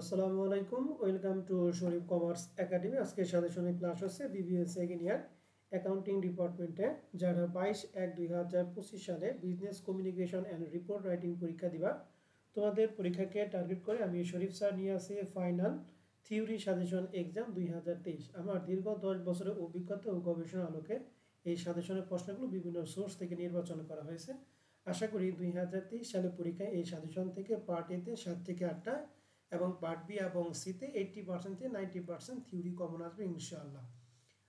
আসসালামু আলাইকুম welcome to Sharif commerce academy আজকে সাজেশনে ক্লাস হচ্ছে বিবিএ সেকেন্ড ইয়ার অ্যাকাউন্টিং ডিপার্টমেন্টে যারা 22/1/2025 সালে business communication and report writing পরীক্ষা দিবা তোমাদের পরীক্ষাকে টার্গেট করে আমি শরীফ স্যার নিয়ে আসি ফাইনাল থিওরি সাজেশন এক্সাম 2023 আমার দীর্ঘ 10 বছরের অভিজ্ঞতা ও গবেষণার আলোকে এই সাজেশনের প্রশ্নগুলো বিভিন্ন সোর্স থেকে নির্বাচন করা হয়েছে আশা করি 2023 সালে পরীক্ষায় এই সাজেশন থেকে পার্ট এতে 7 থেকে 8টা এবং পার্ট বি এবং সিতে 80% থেকে 90% থিওরি কমন আসবে ইনশাআল্লাহ।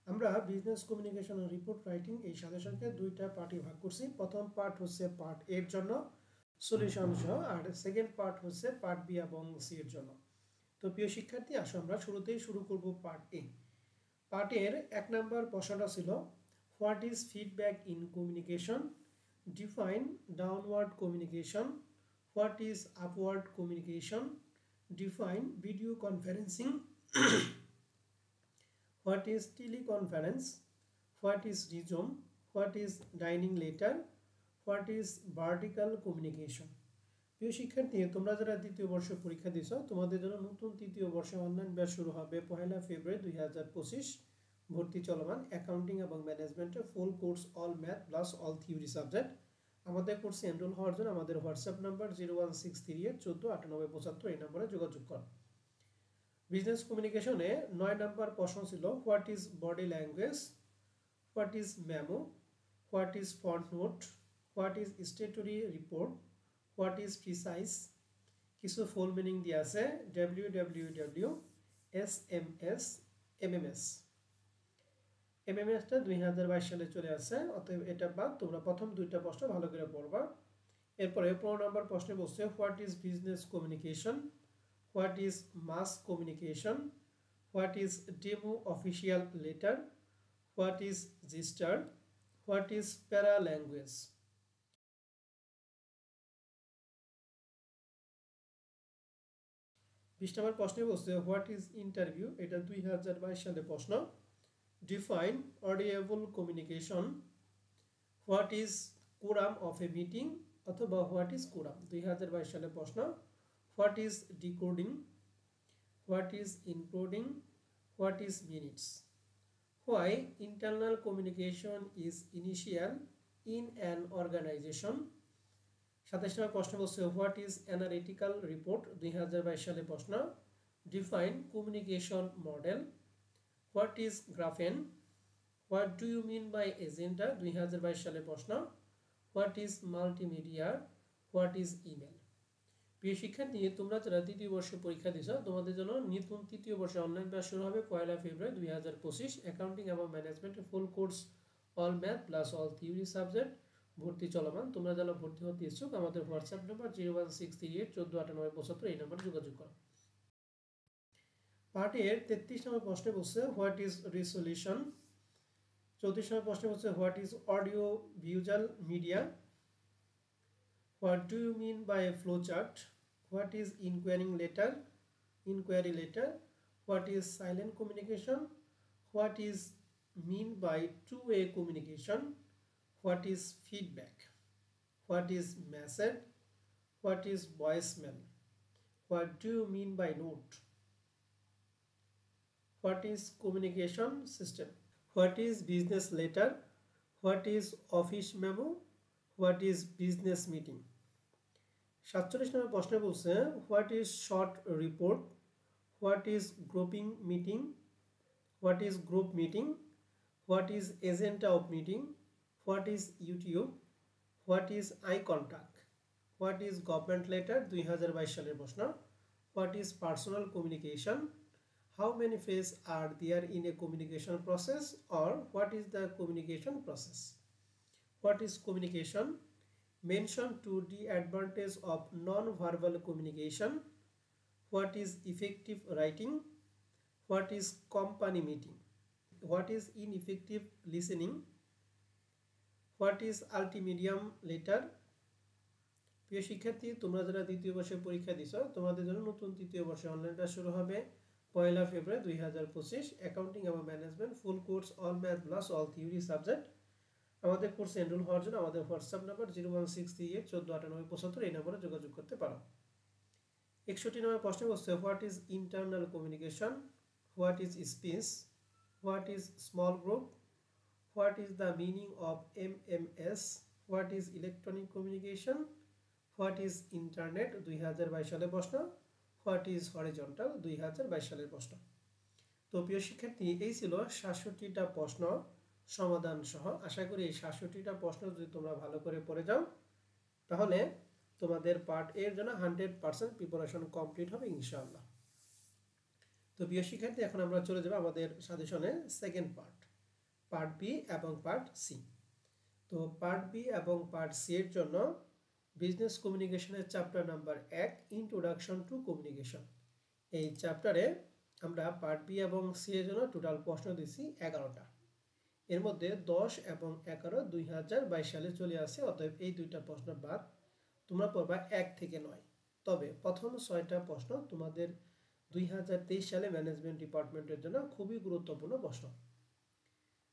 আমরা বিজনেস কমিউনিকেশন ও রিপোর্ট রাইটিং এই সাজেশনকে দুইটা পার্টি ভাগ করছি। প্রথম পার্ট হচ্ছে পার্ট এর জন্য সলিউশন সহ, আর সেকেন্ড পার্ট হচ্ছে পার্ট বি এবং সি এর জন্য। তো প্রিয় শিক্ষার্থী, আসো আমরা শুরুতেই শুরু করব পার্ট এ। পার্ট এর 1 নম্বর প্রশ্নটা ছিল what is feedback in communication, define downward communication, what is upward communication, define video conferencing, what is teleconference, what is resume, what is dining letter, what is vertical communication। প্রিয় শিক্ষার্থী, তোমরা যারা দ্বিতীয় বর্ষ পরীক্ষা দিছ তোমাদের জন্য নতুন তৃতীয় বর্ষে অনলাইন ব্যাচ শুরু হবে 1 ফেব্রুয়ারি 2025। ভর্তি চলমান অ্যাকাউন্টিং এবং ম্যানেজমেন্টে full course all math plus all theory subject. আমাদের কোর্সে এনরোল হওয়ার জন্য আমাদের হোয়াটসঅ্যাপ নাম্বার 01638149875 এই নম্বরে যোগাযোগ করুন। বিজনেস কমিউনিকেশনে 9 নম্বর প্রশ্ন ছিল what is body language, what is memo, what is font note, what is statutory report, what is precise. কিছু ফুল মিনিং দিয়ে আছে www, SMS, MMS। এমএমএসটা 2022 সালে চলে আসছে, অতএব এটা বাদ। তোমরা প্রথম দুইটা প্রশ্ন ভালো করে পড়বা। এরপরে 15 নম্বর প্রশ্নে বলছে what is business communication, what is mass communication, what is demo official letter, what is register, what is para language. 20 নম্বর প্রশ্নে বলছে হোয়াট ইজ ইন্টারভিউ, এটা 2022 সালে প্রশ্ন। Define audible communication, what is quorum of a meeting অথবা what is quorum 2022 সালের প্রশ্ন। What is decoding, what is encoding, what is minutes, why internal communication is initial in an organization। 27 নম্বর প্রশ্ন বলছে what is analytical report 2022 সালের প্রশ্ন। Define communication model, what is graphene, what do you mean by agenda 2022 সালের প্রশ্ন। what is multimedia, what is email। প্রিয় শিক্ষার্থী, তোমরা যারা তৃতীয় বর্ষে পরীক্ষা দিছ তোমাদের জন্য নতুন তৃতীয় বর্ষে অনলাইন ব্যাচ শুরু হবে 1 ফেব্রুয়ারি 2025। অ্যাকাউন্টিং এবং ম্যানেজমেন্টে full course all math plus all theory subject. ভর্তি চলমান। তোমরা যারা ভর্তি হতে ইচ্ছুক আমাদের হোয়াটসঅ্যাপ নাম্বার 01638149875 এই নাম্বারে যোগাযোগ করো। পার্ট এর 33 নম্বর প্রশ্নে বলছে হোয়াট ইজ রেজলিউশন। 34 নম্বর প্রশ্নে বলছে what is audio visual media, what do you mean by flow chart, what is enquiry letter, what is silent communication, what is mean by two way communication, what is feedback, what is message, what is voicemail, what do you mean by note, what is communication system, what is business letter, what is office memo, what is business meeting। 47 নম্বর প্রশ্নে বলছে what is short report, what is grouping meeting, what is group meeting, what is agenda of meeting, what is YouTube, what is eye contact, what is government letter 2022 সালের প্রশ্ন। what is personal communication, how many phases are there in a communication process, or what is the communication process, what is communication, mention to the advantage of non-verbal communication, what is effective writing, what is company meeting, what is ineffective listening, what is ultimatum letter। প্রিয় শিক্ষার্থী, তোমরা যারা দ্বিতীয় বর্ষে পরীক্ষা দিছ তোমাদের জন্য নতুন তৃতীয় বর্ষে অনলাইন ব্যাচ শুরু হবে 1 ফেব্রুয়ারি 2025। অ্যাকাউন্টিং এবং management full course all math plus all theory subject. আমাদের কোর্সে এনরোল হওয়ার জন্য আমাদের হোয়াটসঅ্যাপ নাম্বার 01638149875 এই নম্বরে যোগাযোগ করতে পারো। 61 নম্বর প্রশ্ন বলছে what is internal communication, what is speech, what is small group, what is the meaning of MMS, what is electronic communication, what is internet 2022 সালের প্রশ্ন, হোয়াট ইজ হরিজন্টাল 2022 সালের প্রশ্ন। তো প্রিয় শিক্ষার্থী, এই ছিল 67টা প্রশ্ন সমাধান সহ। আশা করি এই 67টা প্রশ্ন যদি তোমরা ভালো করে পড়ে যাও তাহলে তোমাদের পার্ট এর জন্য 100% প্রিপারেশন কমপ্লিট হবে ইনশাআল্লাহ। তো প্রিয় শিক্ষার্থী, এখন আমরা চলে যাব আমাদের সাজেশনে সেকেন্ড পার্ট বি এবং পার্ট সি। তো পার্ট বি এবং পার্ট সি এর জন্য বিজনেস কমিউনিকেশনের chapter number 1 introduction to communication. এই চ্যাপ্টারে আমরা পার্ট বি এবং সি এর জন্য টোটাল প্রশ্ন দিছি 11টা। এর মধ্যে 10 এবং 11 2022 সালে চলে আসে, অতএব এই দুইটা প্রশ্ন বাদ। তোমরা পড়বা 1 থেকে 9। তবে প্রথম 6টা প্রশ্ন তোমাদের 2023 সালে ম্যানেজমেন্ট ডিপার্টমেন্টের জন্য খুবই গুরুত্বপূর্ণ প্রশ্ন।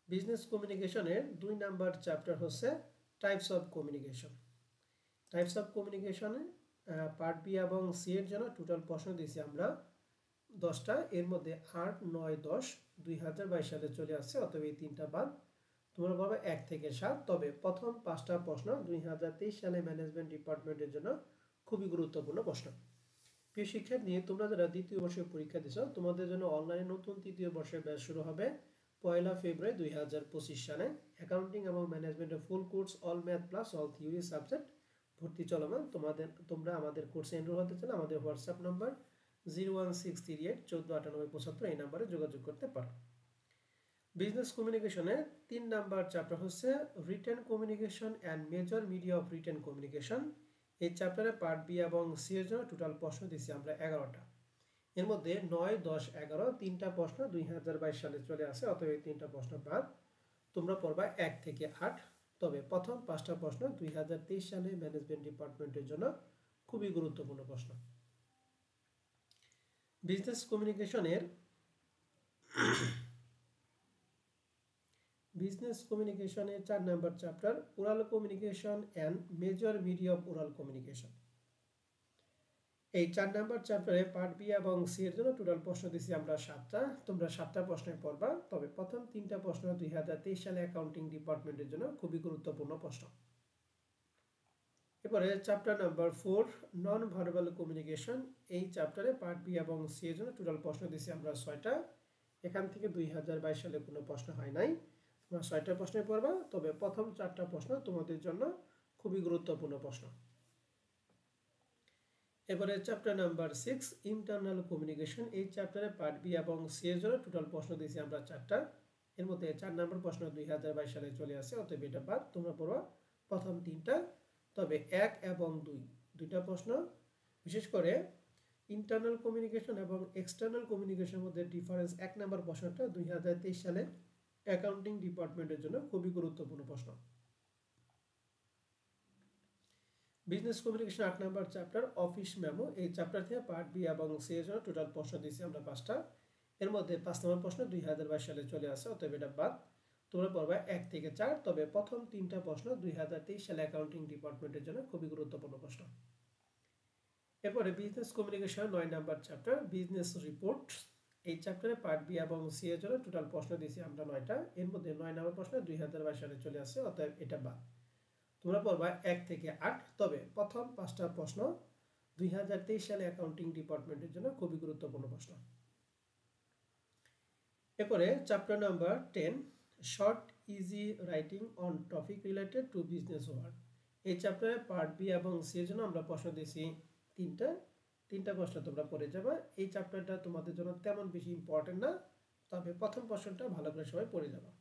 বিজনেস কমিউনিকেশনের 2 নাম্বার চ্যাপ্টার হচ্ছে types of communication. Types of কমিউনিকেশনে পার্ট বি এবং সি এর জন্য টোটাল প্রশ্ন দিয়েছি আমরা 10টা। এর মধ্যে 8, 9, 10 2022 সালে চলে আসছে, অতএব এই 3টা বাদ। তোমরা পাবে 1 থেকে 7। তবে প্রথম 5টা প্রশ্ন 2023 সালে ম্যানেজমেন্ট ডিপার্টমেন্টের জন্য খুবই গুরুত্বপূর্ণ প্রশ্ন। প্রিয় শিক্ষার্থী, তোমরা যারা দ্বিতীয় বর্ষের পরীক্ষা দিছো তোমাদের জন্য অনলাইনে নতুন তৃতীয় বর্ষের ব্যাচ শুরু হবে 1 ফেব্রুয়ারি 2025 সালে। অ্যাকাউন্টিং এবং ম্যানেজমেন্টের full course all math plus all theory subject ভর্তি চলমান। তোমরা আমাদের কোর্সে এনরোল হতে চাইলে আমাদের হোয়াটসঅ্যাপ নাম্বার 01638149875 এই নাম্বারে যোগাযোগ করতে পারো। বিজনেস কমিউনিকেশনে 3 নাম্বার চ্যাপ্টার হচ্ছে written communication and major media of written communication. এই চ্যাপ্টারে পার্ট বি এবং সি এর জন্য টোটাল প্রশ্ন দিচ্ছি আমরা 11টা। এর মধ্যে 9, 10, 11 3টা প্রশ্ন 2022 সালে চলে আসে, অতএব এই 3টা প্রশ্ন বাদ। তোমরা পড়বা 1 থেকে 8। তবে প্রথম 5টা প্রশ্ন 2023 সালে ম্যানেজমেন্ট ডিপার্টমেন্টের জন্য খুবই গুরুত্বপূর্ণ প্রশ্ন। বিজনেস কমিউনিকেশনের 4 number chapter oral communication and major media of oral communication. এই 4 নাম্বার চ্যাপ্টারে পার্ট বি এবং সি এর জন্য টোটাল প্রশ্ন দিছি আমরা 7টা। তোমরা 7টা প্রশ্নে পড়বা। তবে প্রথম 3টা প্রশ্ন 2023 সালে অ্যাকাউন্টিং ডিপার্টমেন্টের জন্য খুবই গুরুত্বপূর্ণ প্রশ্ন। এরপরে chapter number 4 non verbal communication. এই চ্যাপ্টারে পার্ট বি এবং সি এর জন্য টোটাল প্রশ্ন দিছি আমরা 6টা। এখান থেকে 2022 সালে কোনো প্রশ্ন হয় নাই। তোমরা 6টা প্রশ্নে পড়বা। তবে প্রথম 4টা প্রশ্ন তোমাদের জন্য খুবই গুরুত্বপূর্ণ প্রশ্ন। এবারে চ্যাপ্টার নাম্বার 6 ইন্টারনাল কমিউনিকেশন। এই চ্যাপ্টারে পার্ট বি এবং সি এর জন্য টোটাল প্রশ্ন দিয়েছি আমরা 4টা। এর মধ্যে 4 নাম্বার প্রশ্ন 2022 সালে চলে আসে, অতএব এটা বাদ। তোমরা পড়বা প্রথম 3টা। তবে 1 এবং 2টা প্রশ্ন, বিশেষ করে ইন্টারনাল কমিউনিকেশন এবং এক্সটার্নাল কমিউনিকেশনের মধ্যে ডিফারেন্স 1 নাম্বার প্রশ্নটা 2023 সালে অ্যাকাউন্টিং ডিপার্টমেন্টের জন্য খুবই গুরুত্বপূর্ণ প্রশ্ন। Business communication 8 number chapter office memo. এই চ্যাপ্টার থেকে পার্ট বি এবং সি এর জন্য টোটাল প্রশ্ন দিয়েছি আমরা 5টা। এর মধ্যে 5 নম্বর প্রশ্ন 2022 সালে চলে আসে, অতএব এটা বাদ। তোমরা পড়বা 1 থেকে 4। তবে প্রথম 3টা প্রশ্ন 2023 সালে অ্যাকাউন্টিং ডিপার্টমেন্টের জন্য খুবই গুরুত্বপূর্ণ প্রশ্ন। এরপরে business communication 9 number chapter business report. এই চ্যাপ্টারে পার্ট বি এবং সি এর জন্য টোটাল প্রশ্ন দিয়েছি আমরা 9টা। এর মধ্যে 9 নম্বর প্রশ্ন 2022 সালে চলে আসে, অতএব এটা বাদ। তোমরা পড়বা 1 থেকে 8। তবে প্রথম 5টা প্রশ্ন 2023 সালে অ্যাকাউন্টিং ডিপার্টমেন্টের জন্য খুবই গুরুত্বপূর্ণ প্রশ্ন। এরপরে chapter number 10 short easy writing on topic related to business world. এই চ্যাপ্টারে পার্ট বি এবং সি এর জন্য আমরা প্রশ্ন দিয়েছি 3টা প্রশ্ন তোমরা পড়ে যাবা। এই চ্যাপ্টারটা তোমাদের জন্য তেমন বেশি ইম্পর্টেন্ট না, তবে প্রথম প্রশ্নটা ভালো করে সবাই পড়ে যাবা।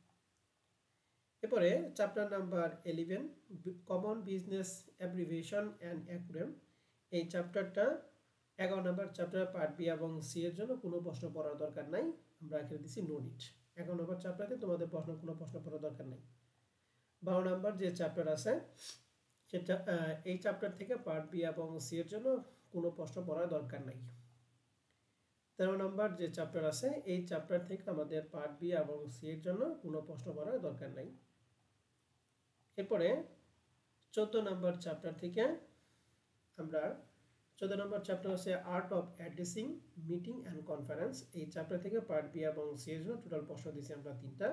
এরপরে chapter number 11 common business abbreviation and acronym. এই চ্যাপ্টারটা 11 নম্বর চ্যাপ্টার পার্ট বি এবং সি এর জন্য কোনো প্রশ্ন পড়ার দরকার নাই, আমরা এখানে দিছি নো নিড। 11 নম্বর চ্যাপ্টারে তোমাদের কোনো প্রশ্ন পড়ার দরকার নাই। 12 নম্বর যে চ্যাপ্টার আছে সেটা এই চ্যাপ্টার থেকে পার্ট বি এবং সি এর জন্য কোনো প্রশ্ন পড়ার দরকার নাই। 13 নম্বর যে চ্যাপ্টার আছে এই চ্যাপ্টার থেকে আমাদের পার্ট বি এবং সি এর জন্য কোনো প্রশ্ন পড়ার দরকার নাই। এরপরে 14 নম্বর চ্যাপ্টার থেকে আমরা 14 নম্বর চ্যাপ্টার হচ্ছে art of addressing meeting and conference. এই চ্যাপ্টার থেকে পার্ট বি এবং সি এর জন্য টোটাল প্রশ্ন দিয়েছি আমরা 3টা।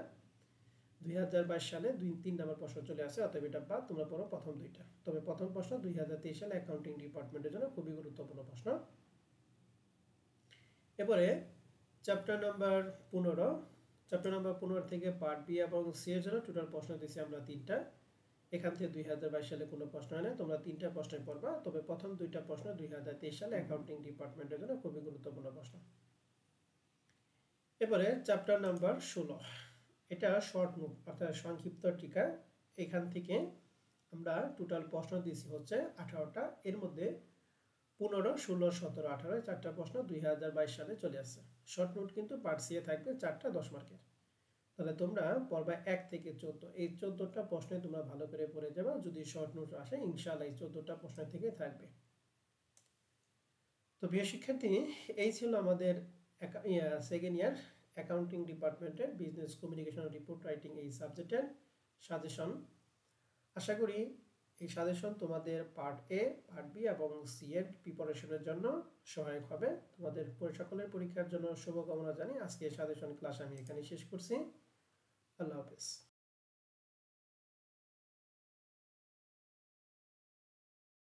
2022 সালে 3 নম্বর প্রশ্ন চলে আসে, অতএব এটা বাদ, তোমরা পড়ো প্রথম 2টা। তবে প্রথম প্রশ্ন 2023 সালে অ্যাকাউন্টিং ডিপার্টমেন্টের জন্য খুবই গুরুত্বপূর্ণ প্রশ্ন। এরপরে চ্যাপ্টার নাম্বার 15। চ্যাপ্টার নাম্বার 15 থেকে পার্ট বি এবং সি এর জন্য টোটাল প্রশ্ন দিয়েছি আমরা 3টা। এখান থেকে 2022 সালে কোনো প্রশ্ন হয় না, তোমরা 3টা প্রশ্নই পড়বা। তবে প্রথম 2টা প্রশ্ন 2023 সালে অ্যাকাউন্টিং ডিপার্টমেন্টের জন্য খুবই গুরুত্বপূর্ণ প্রশ্ন। এবারে চ্যাপ্টার নাম্বার 16, এটা শর্ট নোট অর্থাৎ সংক্ষিপ্ত টিকা। এখান থেকে আমরা টোটাল প্রশ্ন দিয়েছি হচ্ছে 18টা। এর মধ্যে 15, 16, 17, 18 চারটা প্রশ্ন 2022 সালে চলে আসছে। শর্ট নোট কিন্তু পার্ট সি এ থাকবে 4টা 10 মার্কের। তাহলে তোমরা পড়বা 1 থেকে 14, এই 14টা প্রশ্নে তোমরা ভালো করে পড়ে যাবে। যদি শর্ট নোট আসে ইনশাআল্লাহ এই 14টা প্রশ্ন থেকে থাকবে। তো প্রিয় শিক্ষার্থী, এই ছিল আমাদের সেকেন্ড ইয়ার অ্যাকাউন্টিং ডিপার্টমেন্টের বিজনেস কমিউনিকেশন রিপোর্ট রাইটিং এই সাবজেক্টের সাজেশন। আশা করি এই সাজেশন তোমাদের পার্ট এ, পার্ট বি এবং সি এর প্রিপারেশনের জন্য সহায়ক হবে। তোমাদের সকলের পরীক্ষার জন্য শুভকামনা জানি আজকে সাজেশন ক্লাস আমি এখানে শেষ করছি। আল্লাহ হাফেজ।